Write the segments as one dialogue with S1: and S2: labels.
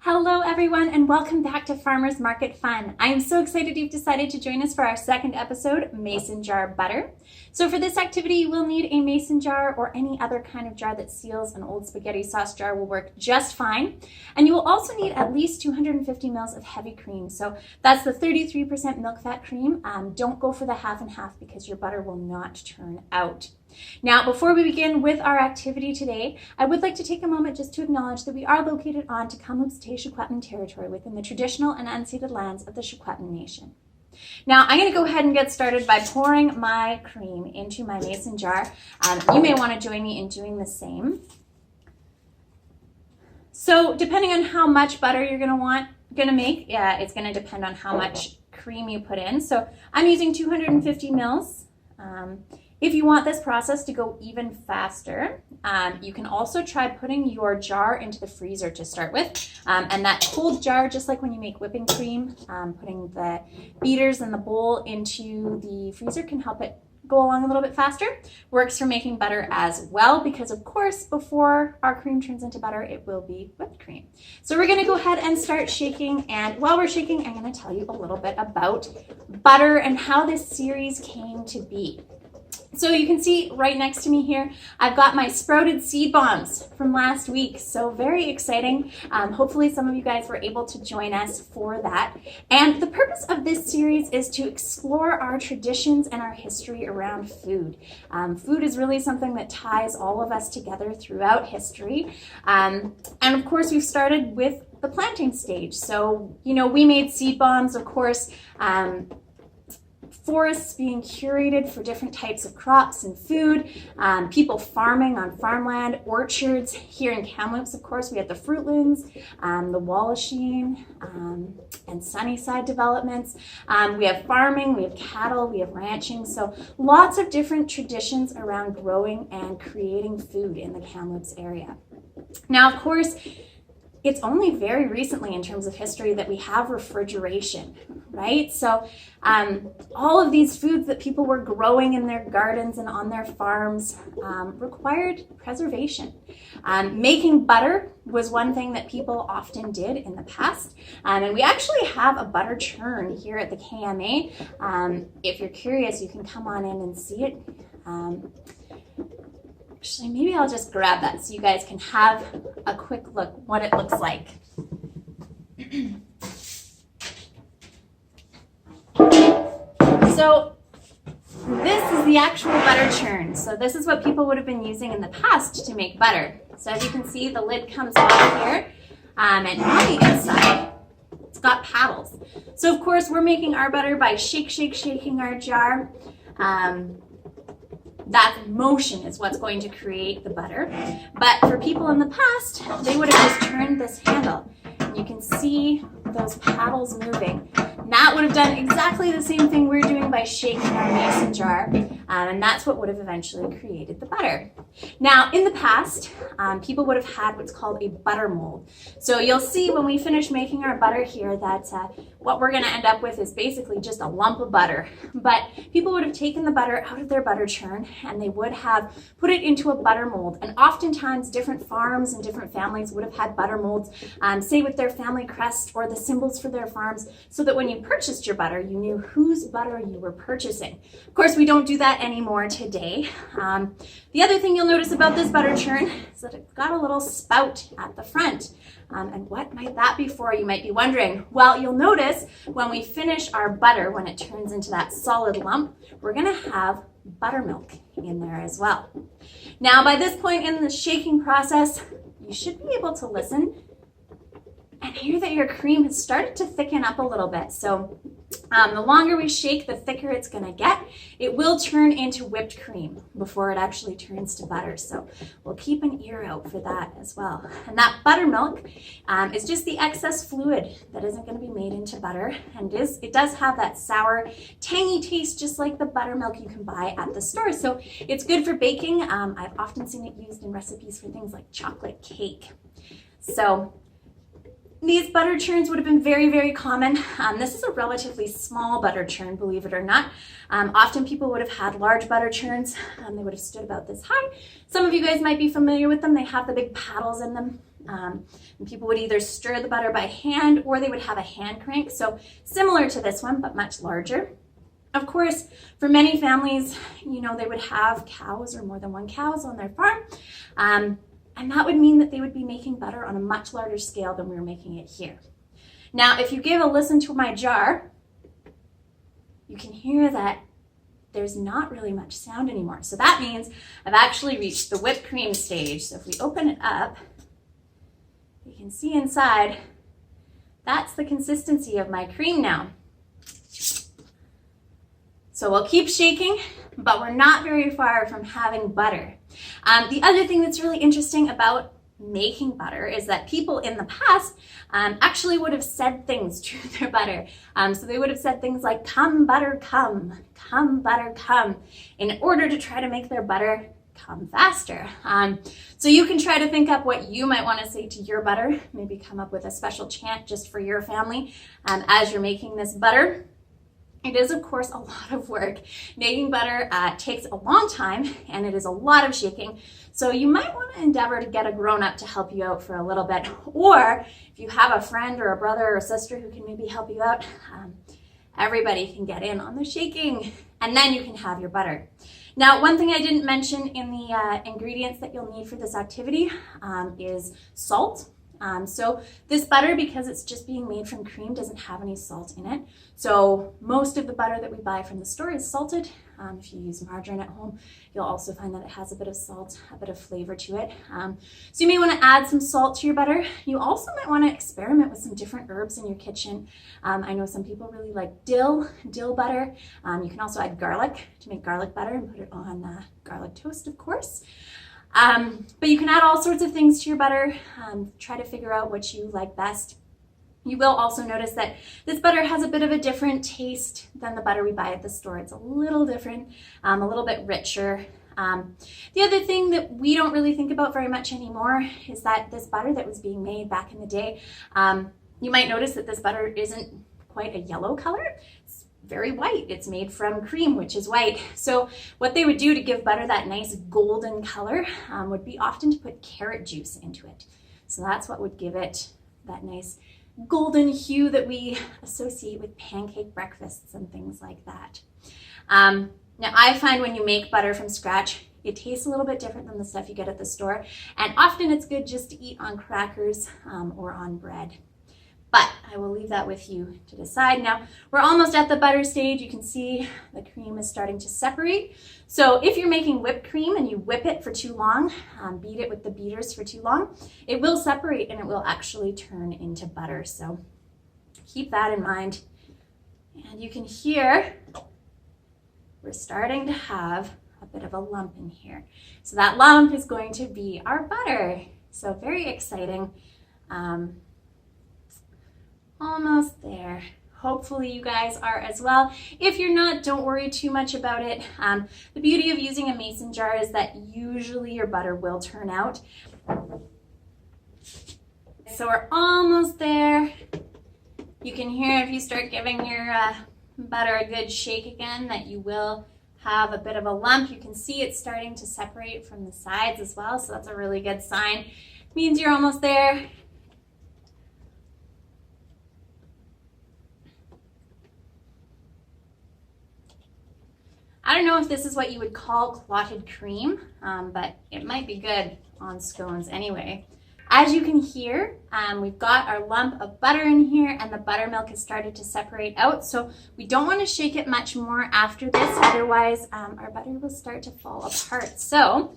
S1: Hello everyone and welcome back to Farmers Market Fun. I am so excited you've decided to join us for our second episode, Mason Jar Butter. So for this activity you will need a mason jar or any other kind of jar that seals. An old spaghetti sauce jar will work just fine. And you will also need at least 250 mils of heavy cream. So that's the 33% milk fat cream. Don't go for the half and half because your butter will not turn out. Now, before we begin with our activity today, I would like to take a moment just to acknowledge that we are located on Tecumseh Secwepemc territory within the traditional and unceded lands of the Secwepemc Nation. Now, I'm going to go ahead and get started by pouring my cream into my mason jar. You may want to join me in doing the same. So, depending on how much butter you're going to make, it's going to depend on how much cream you put in. So, I'm using 250 mils. If you want this process to go even faster, you can also try putting your jar into the freezer to start with. And that cold jar, just like when you make whipping cream, putting the beaters and the bowl into the freezer can help it go along a little bit faster. Works for making butter as well because, of course, before our cream turns into butter, it will be whipped cream. So we're going to go ahead and start shaking. And while we're shaking, I'm going to tell you a little bit about butter and how this series came to be. So you can see right next to me here, I've got my sprouted seed bombs from last week. So very exciting. Hopefully some of you guys were able to join us for that. And the purpose of this series is to explore our traditions and our history around food. Food is really something that ties all of us together throughout history. And of course, we've started with the planting stage. So, we made seed bombs, of course, forests being curated for different types of crops and food, people farming on farmland, orchards. Here in Kamloops, of course, we have the Fruitlands, the Wallachine, and Sunnyside developments. We have farming, we have cattle, we have ranching. So lots of different traditions around growing and creating food in the Kamloops area. Now, of course, it's only very recently in terms of history that we have refrigeration, right? So all of these foods that people were growing in their gardens and on their farms required preservation. Making butter was one thing that people often did in the past. And we actually have a butter churn here at the KMA. If you're curious, you can come on in and see it. Actually, maybe I'll just grab that so you guys can have a quick look what it looks like. So this is the actual butter churn. So this is what people would have been using in the past to make butter. So as you can see, the lid comes off here, and on the inside, it's got paddles. So of course, we're making our butter by shaking our jar. That motion is what's going to create the butter. But for people in the past, they would have just turned this handle. And you can see those paddles moving. And that would have done exactly the same thing we're doing by shaking our mason jar. And that's what would have eventually created the butter. Now, in the past, people would have had what's called a butter mold. So you'll see when we finish making our butter here that what we're going to end up with is basically just a lump of butter. But people would have taken the butter out of their butter churn and they would have put it into a butter mold. And oftentimes different farms and different families would have had butter molds, say with their family crest or the symbols for their farms, so that when you purchased your butter, you knew whose butter you were purchasing. Of course, we don't do that anymore today. The other thing you'll notice about this butter churn is that it's got a little spout at the front. And what might that be for, you might be wondering? Well, you'll notice when we finish our butter, when it turns into that solid lump, we're going to have buttermilk in there as well. Now, by this point in the shaking process, you should be able to listen and hear that your cream has started to thicken up a little bit. So the longer we shake, the thicker it's going to get. It will turn into whipped cream before it actually turns to butter. So we'll keep an ear out for that as well. And that buttermilk is just the excess fluid that isn't going to be made into butter. And it does have that sour, tangy taste, just like the buttermilk you can buy at the store. So it's good for baking. I've often seen it used in recipes for things like chocolate cake. So these butter churns would have been very, very common. This is a relatively small butter churn, believe it or not. Often people would have had large butter churns. They would have stood about this high. Some of you guys might be familiar with them. They have the big paddles in them. And people would either stir the butter by hand or they would have a hand crank. So similar to this one, but much larger. Of course, for many families, you know, they would have cows or more than one cows on their farm. And that would mean that they would be making butter on a much larger scale than we were making it here. Now, if you give a listen to my jar, you can hear that there's not really much sound anymore. So that means I've actually reached the whipped cream stage. So if we open it up, you can see inside, that's the consistency of my cream now. So we'll keep shaking, but we're not very far from having butter. The other thing that's really interesting about making butter is that people in the past actually would have said things to their butter. So they would have said things like, come butter come, in order to try to make their butter come faster. So you can try to think up what you might want to say to your butter, maybe come up with a special chant just for your family as you're making this butter. It is, of course, a lot of work. Making butter takes a long time and it is a lot of shaking. So you might want to endeavor to get a grown-up to help you out for a little bit. Or if you have a friend or a brother or a sister who can maybe help you out, everybody can get in on the shaking and then you can have your butter. Now, one thing I didn't mention in the ingredients that you'll need for this activity is salt. So this butter, because it's just being made from cream, doesn't have any salt in it. So most of the butter that we buy from the store is salted. If you use margarine at home, you'll also find that it has a bit of salt, a bit of flavor to it. So you may want to add some salt to your butter. You also might want to experiment with some different herbs in your kitchen. I know some people really like dill butter. You can also add garlic to make garlic butter and put it on garlic toast, of course. But you can add all sorts of things to your butter. Try to figure out what you like best. You will also notice that this butter has a bit of a different taste than the butter we buy at the store. It's a little different, a little bit richer. The other thing that we don't really think about very much anymore is that this butter that was being made back in the day, you might notice that this butter isn't quite a yellow color. It's very white. It's made from cream, which is white. So what they would do to give butter that nice golden color would be often to put carrot juice into it. So that's what would give it that nice golden hue that we associate with pancake breakfasts and things like that. Now I find when you make butter from scratch, it tastes a little bit different than the stuff you get at the store. And often it's good just to eat on crackers or on bread. But I will leave that with you to decide. Now, we're almost at the butter stage. You can see the cream is starting to separate. So if you're making whipped cream and you whip it for too long, beat it with the beaters for too long, it will separate and it will actually turn into butter. So keep that in mind. And you can hear we're starting to have a bit of a lump in here. So that lump is going to be our butter. So very exciting. Almost there. Hopefully you guys are as well. If you're not, don't worry too much about it. The beauty of using a mason jar is that usually your butter will turn out. So we're almost there. You can hear if you start giving your butter a good shake again that you will have a bit of a lump. You can see it's starting to separate from the sides as well, so that's a really good sign. It means you're almost there. I don't know if this is what you would call clotted cream, but it might be good on scones anyway. As you can hear, we've got our lump of butter in here and the buttermilk has started to separate out. So we don't want to shake it much more after this, otherwise our butter will start to fall apart. So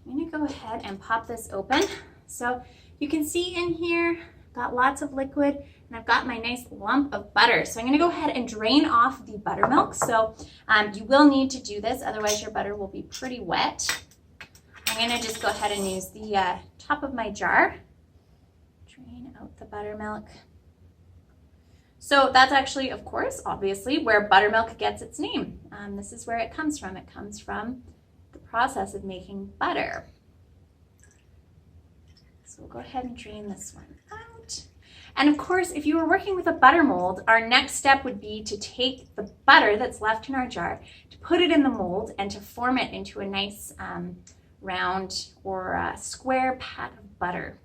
S1: I'm going to go ahead and pop this open. So you can see in here, got lots of liquid and I've got my nice lump of butter. So I'm going to go ahead and drain off the buttermilk. So you will need to do this, otherwise your butter will be pretty wet. I'm going to just go ahead and use the top of my jar. Drain out the buttermilk. So that's actually, of course, obviously, where buttermilk gets its name. This is where it comes from. It comes from the process of making butter. So we'll go ahead and drain this one out. And of course, if you were working with a butter mold, our next step would be to take the butter that's left in our jar, to put it in the mold and to form it into a nice round or square pat of butter.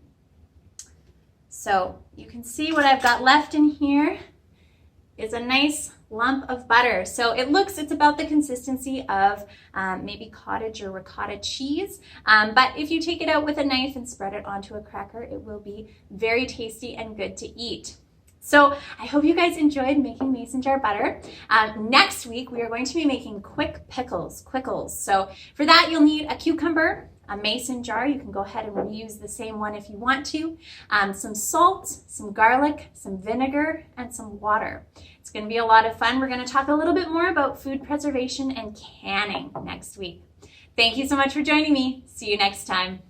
S1: So you can see what I've got left in here is a nice lump of butter. So it's about the consistency of maybe cottage or ricotta cheese. But if you take it out with a knife and spread it onto a cracker, it will be very tasty and good to eat. So I hope you guys enjoyed making mason jar butter. Next week, we are going to be making quickles. So for that, you'll need a cucumber, a mason jar. You can go ahead and reuse the same one if you want to. Some salt, some garlic, some vinegar, and some water. It's going to be a lot of fun. We're going to talk a little bit more about food preservation and canning next week. Thank you so much for joining me. See you next time.